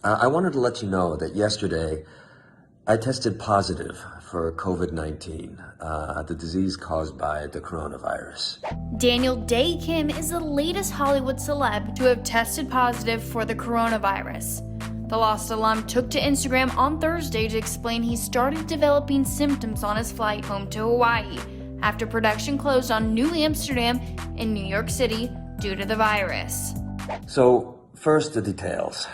I wanted to let you know that yesterday I tested positive for COVID-19, the disease caused by the coronavirus. Daniel Day Kim is the latest Hollywood celeb to have tested positive for the coronavirus. The Lost alum took to Instagram on Thursday to explain he started developing symptoms on his flight home to Hawaii after production closed on New Amsterdam in New York City due to the virus. So, first the details.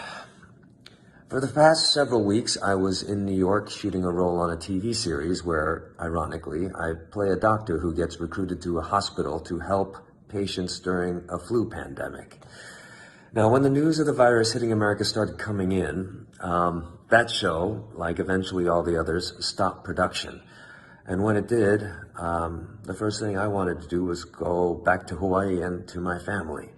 For the past several weeks, I was in New York shooting a role on a TV series where, ironically, I play a doctor who gets recruited to a hospital to help patients during a flu pandemic. Now, when the news of the virus hitting America started coming in, that show, like eventually all the others, stopped production. And when it did, the first thing I wanted to do was go back to Hawaii and to my family.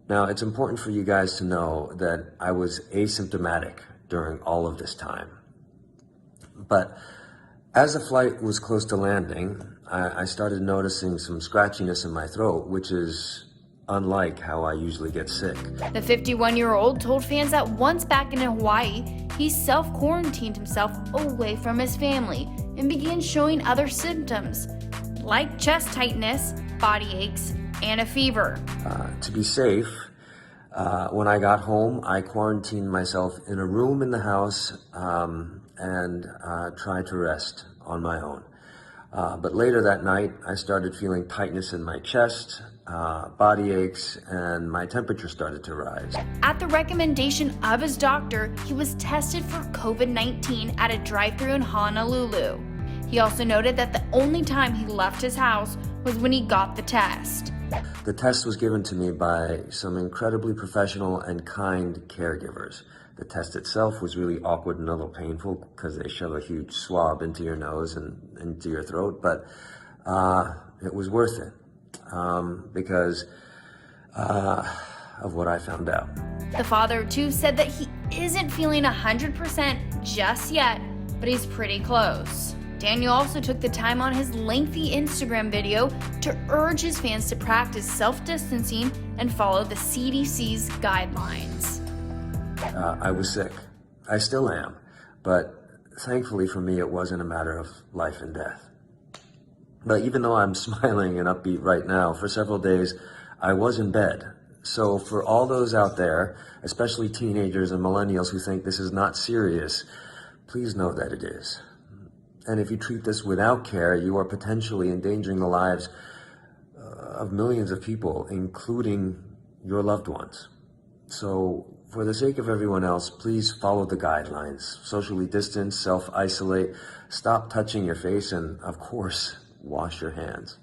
Now, it's important for you guys to know that I was asymptomatic during all of this time. But as the flight was close to landing, I started noticing some scratchiness in my throat, which is unlike how I usually get sick. The 51-year-old told fans that once back in Hawaii, he self-quarantined himself away from his family and began showing other symptoms, like chest tightness, body aches, and a fever. To be safe, when I got home, I quarantined myself in a room in the house and tried to rest on my own. But later that night, I started feeling tightness in my chest, body aches, and my temperature started to rise. At the recommendation of his doctor, he was tested for COVID-19 at a drive-thru in Honolulu. He also noted that the only time he left his house was when he got the test. The test was given to me by some incredibly professional and kind caregivers. The test itself was really awkward and a little painful because they shove a huge swab into your nose and into your throat, but it was worth it because of what I found out. The father of two said that he isn't feeling 100% just yet, but he's pretty close. Daniel also took the time on his lengthy Instagram video to urge his fans to practice self-distancing and follow the CDC's guidelines. I was sick. I still am. But thankfully for me, it wasn't a matter of life and death. But even though I'm smiling and upbeat right now, for several days, I was in bed. So for all those out there, especially teenagers and millennials who think this is not serious, please know that it is. And if you treat this without care, you are potentially endangering the lives of millions of people, including your loved ones. So for the sake of everyone else, please follow the guidelines. Socially distance, self-isolate, stop touching your face, and of course, wash your hands.